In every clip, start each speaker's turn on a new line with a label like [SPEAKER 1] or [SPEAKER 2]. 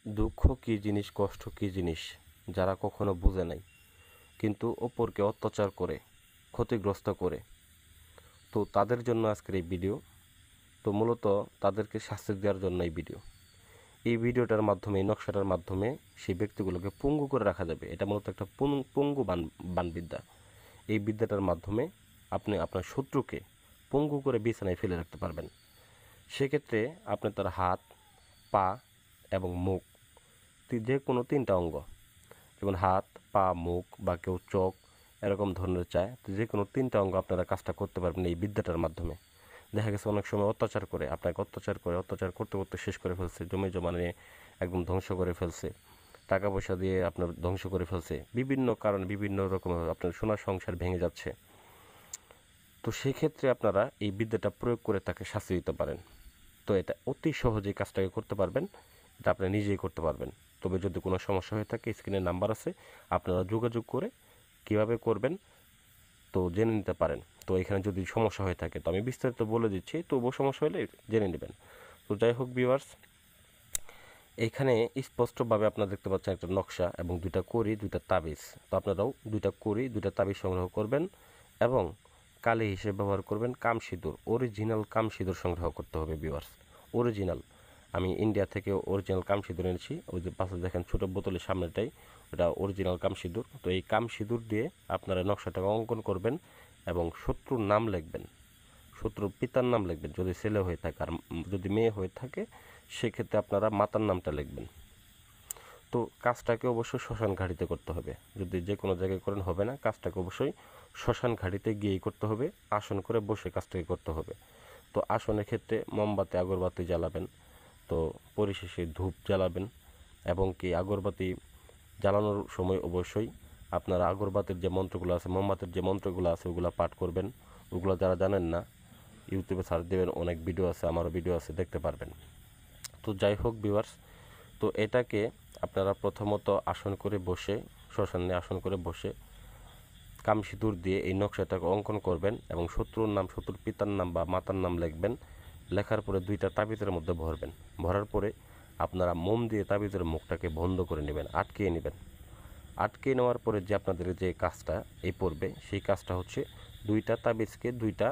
[SPEAKER 1] দুঃখ কী জিনিস, কষ্ট কী জিনিস যারা কখনো বুঝে নাই, কিন্তু অপরকে অত্যাচার করে, ক্ষতিগ্রস্ত করে, তো তাদের জন্য আজকের এই ভিডিও। তো মূলত তাদেরকে শাস্তি দেওয়ার জন্য এই ভিডিও। এই ভিডিওটার মাধ্যমে, এই নকশাটার মাধ্যমে সেই ব্যক্তিগুলোকে পঙ্গু করে রাখা যাবে। এটা মূলত একটা পঙ্গু বানবিদ্যা। এই বিদ্যাটার মাধ্যমে আপনি আপনার শত্রুকে পঙ্গু করে বিছানায় ফেলে রাখতে পারবেন। সেক্ষেত্রে আপনি তার হাত, পা এবং মুখ, যে কোনো তিনটা অঙ্গ, যেমন হাত, পা, মুখ বা কেউ চোখ এরকম ধরনের চায়, তো যে কোনো তিনটা অঙ্গ আপনারা কাজটা করতে পারবেন এই বিদ্যাটার মাধ্যমে। দেখা গেছে অনেক সময় অত্যাচার করে, আপনাকে অত্যাচার করতে করতে শেষ করে ফেলছে, জমি জমা নিয়ে একদম ধ্বংস করে ফেলছে, টাকা পয়সা দিয়ে আপনার ধ্বংস করে ফেলছে, বিভিন্ন কারণে বিভিন্ন রকম আপনার সোনার সংসার ভেঙে যাচ্ছে। তো সেক্ষেত্রে আপনারা এই বিদ্যাটা প্রয়োগ করে তাকে শাস্তি দিতে পারেন। তো এটা অতি সহজেই কাজটাকে করতে পারবেন, এটা আপনি নিজেই করতে পারবেন। তবে যদি কোনো সমস্যা হয়ে থাকে, স্ক্রিনে নাম্বার আছে, আপনারা যোগাযোগ করে কিভাবে করবেন তো জেনে নিতে পারেন। তো এখানে যদি সমস্যা হয়ে থাকে তো আমি বিস্তারিত বলে দিচ্ছি, তবুও সমস্যা হলে জেনে নেবেন। তো যাই হোক ভিউয়ার্স, এখানে স্পষ্টভাবে আপনারা দেখতে পাচ্ছেন একটা নকশা এবং দুইটা কড়ি, দুইটা তাবিজ। তো আপনারাও দুইটা কড়ি, দুইটা তাবিজ সংগ্রহ করবেন এবং কালি হিসেবে ব্যবহার করবেন কাম সিঁদুর, অরিজিনাল কাম সিঁদুর সংগ্রহ করতে হবে ভিউয়ার্স, অরিজিনাল। আমি ইন্ডিয়া থেকে অরিজিনাল কাম সিঁদুর এনেছি, ওই যে পাশে দেখেন ছোটো বোতলের সামনেটাই, ওটা অরিজিনাল কাম সিঁদুর। তো এই কাম সিঁদুর দিয়ে আপনারা নকশাটাকে অঙ্কন করবেন এবং শত্রুর নাম লিখবেন, শত্রুর পিতার নাম লিখবেন যদি ছেলে হয়ে থাকে, আর যদি মেয়ে হয়ে থাকে সেক্ষেত্রে আপনারা মাতার নামটা লিখবেন। তো কাজটাকে অবশ্যই শ্মশান ঘাটিতে করতে হবে, যদি যে কোনো জায়গায় করেন হবে না, কাজটাকে অবশ্যই শ্মশান ঘাটিতে গিয়েই করতে হবে, আসন করে বসে কাজটাকে করতে হবে। তো আসনের ক্ষেত্রে মোমবাতি, আগরবাতি জ্বালাবেন, তো পরিশেষে ধূপ জ্বালাবেন এবং কি আগরবাতি জ্বালানোর সময় অবশ্যই আপনারা আগরবাতির যে মন্ত্রগুলো আছে, মোমবাতির যে মন্ত্রগুলো আছে ওগুলো পাঠ করবেন। ওগুলো যারা জানেন না, ইউটিউবে সার্চ দেবেন, অনেক ভিডিও আছে, আমারও ভিডিও আছে, দেখতে পারবেন। তো যাই হোক ভিউয়ার্স, তো এটাকে আপনারা প্রথমত আসন করে বসে, শ্মশানে আসন করে বসে কাম সিঁদুর দিয়ে এই নকশাটাকে অঙ্কন করবেন এবং শত্রুর নাম, শত্রুর পিতার নাম বা মাতার নাম লিখবেন। লেখার পরে দুইটা তাবিজের মধ্যে ভরবেন। ভরার পরে আপনারা মোম দিয়ে তাবিজের মুখটাকে বন্ধ করে নেবেন, আটকিয়ে নেবেন। আটকে নেওয়ার পরে যে আপনাদের যে কাজটা এই পড়বে, সেই কাজটা হচ্ছে দুইটা তাবিজকে দুইটা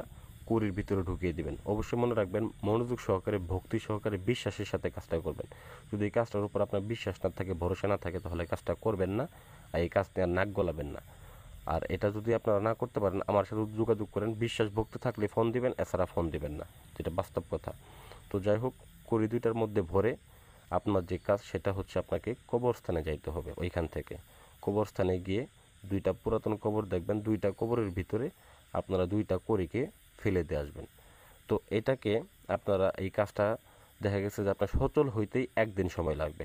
[SPEAKER 1] কুড়ির ভিতরে ঢুকিয়ে দিবেন। অবশ্যই মনে রাখবেন, মনোযোগ সহকারে, ভক্তি সহকারে, বিশ্বাসের সাথে কাজটা করবেন। যদি এই কাজটার উপর আপনার বিশ্বাস না থাকে, ভরসা না থাকে, তাহলে কাজটা করবেন না, আর এই কাজ নিয়ে নাক গলাবেন না। আর এটা যদি আপনারা না করতে পারেন, আমার সাথে যোগাযোগ করেন, বিশ্বাস ভক্তি থাকলে ফোন দিবেন, এছাড়া ফোন দিবেন না, যেটা বাস্তব কথা। তো যাই হোক, কুড়ি দুইটার মধ্যে ভরে আপনার যে কাজ সেটা হচ্ছে আপনাকে কবরস্থানে যাইতে হবে। ওইখান থেকে কবরস্থানে গিয়ে দুইটা পুরাতন কবর দেখবেন, দুইটা কবরের ভিতরে আপনারা দুইটা কড়িকে ফেলে দিয়ে আসবেন। তো এটাকে আপনারা এই কাজটা দেখা গেছে যে আপনার সচল হইতেই একদিন সময় লাগবে,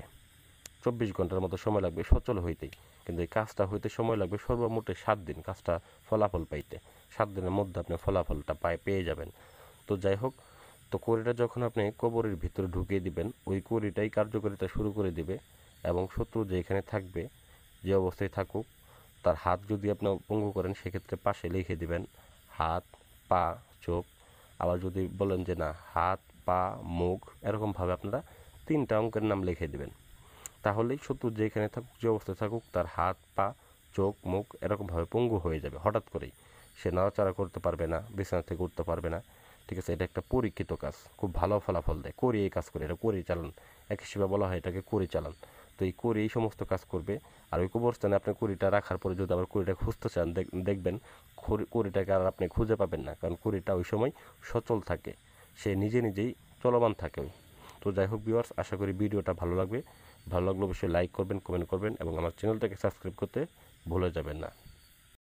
[SPEAKER 1] 24 ঘন্টার মতো সময় লাগবে সচল হইতেই, কিন্তু এই কাজটা হইতে সময় লাগবে সর্বমোটে 7 দিন, কাজটা ফলাফল পাইতে 7 দিনের মধ্যে আপনি ফলাফলটা পেয়ে যাবেন। তো যাই হোক, তো কড়িটা যখন আপনি কবরের ভিতরে ঢুকিয়ে দিবেন, ওই কড়িটাই কার্যকারিতা শুরু করে দিবে এবং শত্রু যেখানে থাকবে, যে অবস্থায় থাকুক, তার হাত যদি আপনি পঙ্গু করেন সেক্ষেত্রে পাশে লিখে দিবেন হাত, পা, চোখ। আবার যদি বলেন যে না, হাত, পা, মুখ, এরকমভাবে আপনারা তিনটা অঙ্কের নাম লিখে দিবেন। তাহলেই শত্রু যেখানে থাকুক, যে অবস্থায় থাকুক, তার হাত, পা, চোখ, মুখ এরকমভাবে পঙ্গু হয়ে যাবে হঠাৎ করেই। সে নাড়াচাড়া করতে পারবে না, বিছানা থেকে উঠতে পারবে না। ঠিক আছে, এটা একটা পরীক্ষিত কাজ, খুব ভালো ফলাফল দেয়। করি এই কাজ করে, এটা করি চালান, এক হিসেবে বলা হয় এটাকে করি চালান। তো এই করি এই সমস্ত কাজ করবে। আর ওই কবরস্থানে আপনি কড়িটা রাখার পরে যদি আবার কড়িটা খুঁজতে চান, দেখবেন কড়িটাকে আর আপনি খুঁজে পাবেন না, কারণ কড়িটা ওই সময় সচল থাকে, সে নিজে নিজেই চলমান থাকে। তো যাই হোক ভিউয়ার্স, আশা করি ভিডিওটা ভালো লাগবে। ভালো লাগলে অবশ্যই লাইক করবেন, কমেন্ট করবেন এবং আমার চ্যানেলটাকে সাবস্ক্রাইব করতে ভুলে যাবেন না।